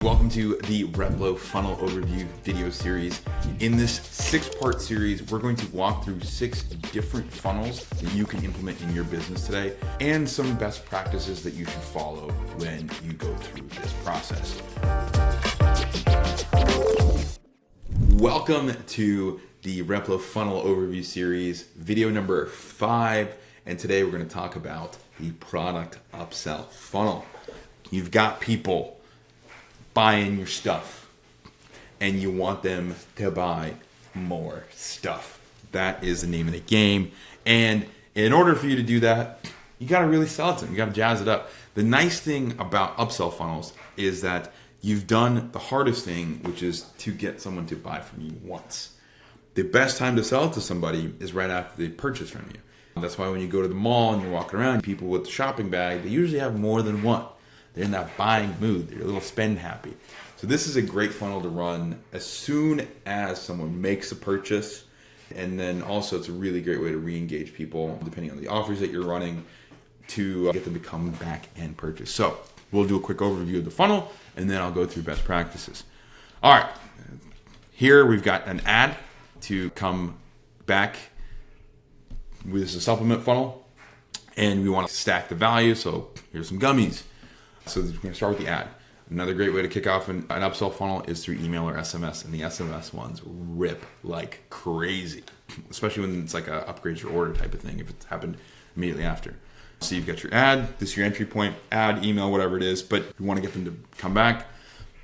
Welcome to the Replo funnel overview video series. In this 6-part series, we're going to walk through 6 different funnels that you can implement in your business today and some best practices that you should follow when you go through this process. Welcome to the Replo funnel overview series, video number 5. And today we're going to talk about the product upsell funnel. You've got people buying your stuff and you want them to buy more stuff. That is the name of the game. And in order for you to do that, you got to really sell it to them. You got to jazz it up. The nice thing about upsell funnels is that you've done the hardest thing, which is to get someone to buy from you once. The best time to sell it to somebody is right after they purchase from you. That's why when you go to the mall and you're walking around, people with the shopping bag, they usually have more than one. They're in that buying mood. They're a little spend happy. So this is a great funnel to run as soon as someone makes a purchase. And then also it's a really great way to re-engage people, depending on the offers that you're running, to get them to come back and purchase. So we'll do a quick overview of the funnel, and then I'll go through best practices. All right. Here we've got an ad to come back with a supplement funnel. And we want to stack the value. So here's some gummies. So we're going to start with the ad. Another great way to kick off an upsell funnel is through email or SMS, and the SMS ones rip like crazy, especially when it's like a upgrade your order type of thing, if it's happened immediately after. So you've got your ad, this is your entry point, ad, email, whatever it is, but you want to get them to come back,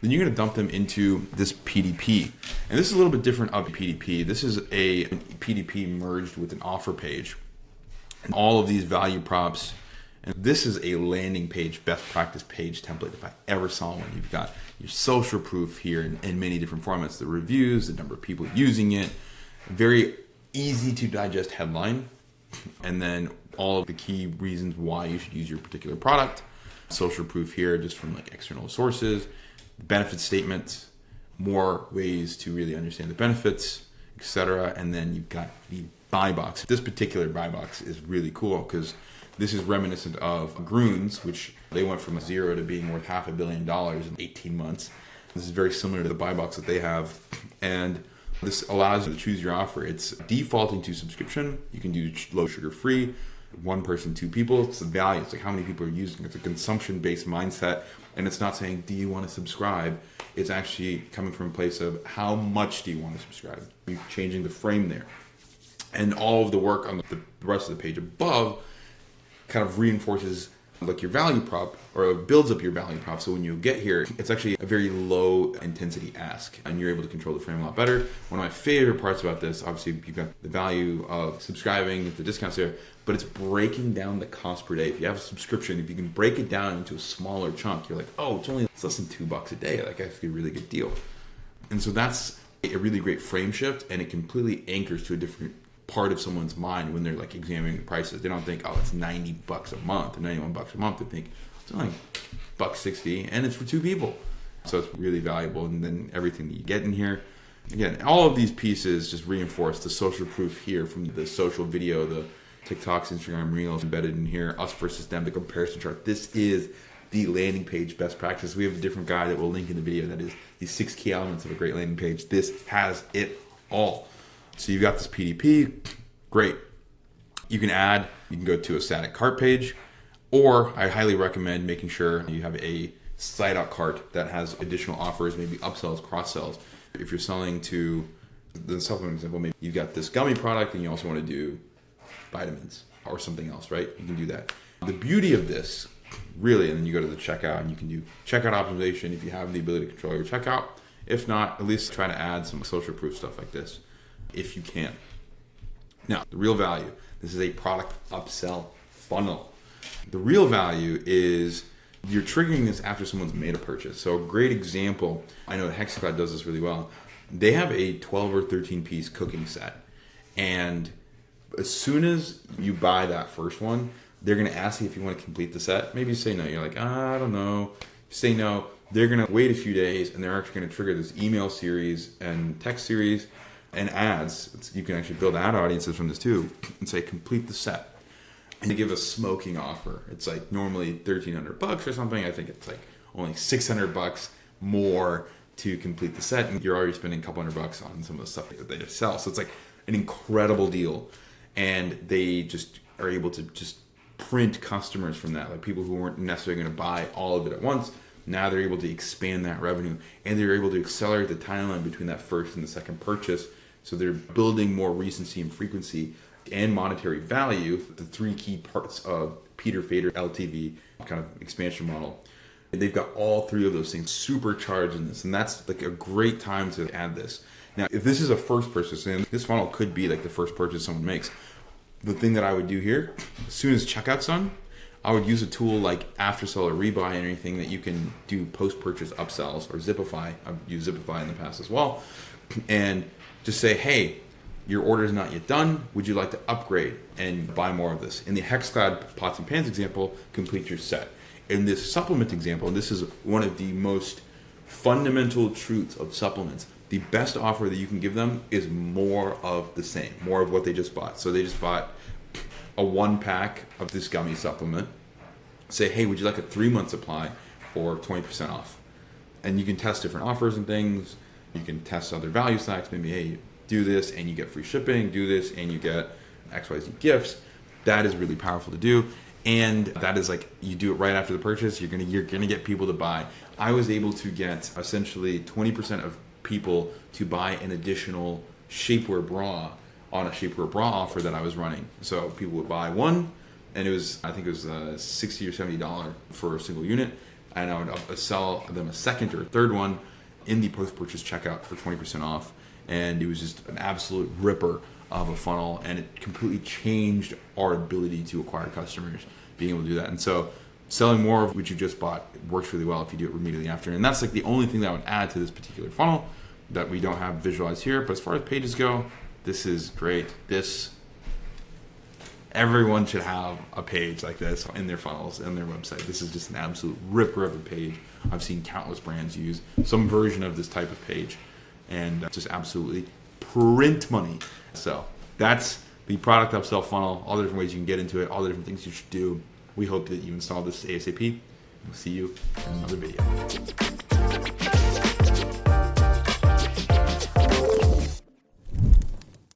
then you're going to dump them into this PDP. And this is a little bit different of a PDP. This is a PDP merged with an offer page. And all of these value props. And this is a landing page, best practice page template if I ever saw one. You've got your social proof here in many different formats, the reviews, the number of people using it, very easy to digest headline, and then all of the key reasons why you should use your particular product. Social proof here just from like external sources, benefit statements, more ways to really understand the benefits, etc. And then you've got the buy box. This particular buy box is really cool because this is reminiscent of Groons, which they went from 0 to being worth $500 million in 18 months. This is very similar to the buy box that they have. And this allows you to choose your offer. It's defaulting to subscription. You can do low sugar free, one person, 2 people. It's the value. It's like how many people are using it. It's a consumption-based mindset. And it's not saying, do you want to subscribe? It's actually coming from a place of how much do you want to subscribe? You're changing the frame there. And all of the work on the rest of the page above kind of reinforces like your value prop, or builds up your value prop. So when you get here, it's actually a very low intensity ask and you're able to control the frame a lot better. One of my favorite parts about this, obviously you've got the value of subscribing, the discounts there, but it's breaking down the cost per day. If you have a subscription, if you can break it down into a smaller chunk, you're like, oh, it's less than $2 a day. Like that's a really good deal. And so that's a really great frame shift, and it completely anchors to a different part of someone's mind when they're like examining the prices. They don't think, oh, it's $90 a month or $91 a month. They think it's only $1.60 and it's for 2 people. So it's really valuable. And then everything that you get in here, again, all of these pieces just reinforce the social proof here from the social video, the TikToks, Instagram Reels embedded in here, us versus them, the comparison chart. This is the landing page best practice. We have a different guide that we'll link in the video that is these 6 key elements of a great landing page. This has it all. So you've got this PDP, great. You can go to a static cart page, or I highly recommend making sure you have a slide out cart that has additional offers, maybe upsells, cross sells. If you're selling to the supplement example, maybe you've got this gummy product and you also want to do vitamins or something else, right? You can do that. The beauty of this, really, and then you go to the checkout and you can do checkout optimization if you have the ability to control your checkout. If not, at least try to add some social proof stuff like this, if you can. Now, the real value, this is a product upsell funnel. The real value is you're triggering this after someone's made a purchase. So a great example, I know HexClad does this really well. They have a 12 or 13 piece cooking set. And as soon as you buy that first one, they're going to ask you if you want to complete the set. Maybe you say no. You're like, I don't know. If you say no, they're going to wait a few days and they're actually going to trigger this email series and text series and ads. You can actually build ad audiences from this too and say complete the set. And they give a smoking offer. It's like normally $1,300 or something. I think it's like only $600, more to complete the set, and you're already spending a couple $100 on some of the stuff that they just sell. So it's like an incredible deal, and they just are able to just print customers from that, like people who weren't necessarily going to buy all of it at once. Now they're able to expand that revenue, and they're able to accelerate the timeline between that first and the second purchase. So they're building more recency and frequency and monetary value, the three key parts of Peter Fader LTV kind of expansion model. And they've got all three of those things supercharged in this, and that's like a great time to add this. Now, if this is a first purchase, and this funnel could be like the first purchase someone makes, the thing that I would do here, as soon as checkout's done, I would use a tool like Aftersell or Rebuy and anything that you can do post-purchase upsells, or Zipify. I've used Zipify in the past as well. And just say, hey, your order is not yet done. Would you like to upgrade and buy more of this? In the HexClad pots and pans example, complete your set. In this supplement example, and this is one of the most fundamental truths of supplements, the best offer that you can give them is more of the same, more of what they just bought. So they just bought a 1-pack of this gummy supplement. Say, hey, would you like a 3-month supply for 20% off? And you can test different offers and things. You can test other value stacks. Maybe, hey, do this and you get free shipping. Do this and you get XYZ gifts. That is really powerful to do. And that is like, you do it right after the purchase, you're gonna get people to buy. I was able to get essentially 20% of people to buy an additional shapewear bra on a shapewear bra offer that I was running. So people would buy one, and I think it was $60 or $70 for a single unit, and I would sell them a second or a third one in the post-purchase checkout for 20% off. And it was just an absolute ripper of a funnel, and it completely changed our ability to acquire customers, being able to do that. And so selling more of what you just bought works really well if you do it immediately after. And that's like the only thing that I would add to this particular funnel that we don't have visualized here. But as far as pages go, this is great. Everyone should have a page like this in their funnels and their website. This is just an absolute ripper of a page. I've seen countless brands use some version of this type of page, and just absolutely print money. So that's the product upsell funnel, all the different ways you can get into it, all the different things you should do. We hope that you install this ASAP. We'll see you in another video.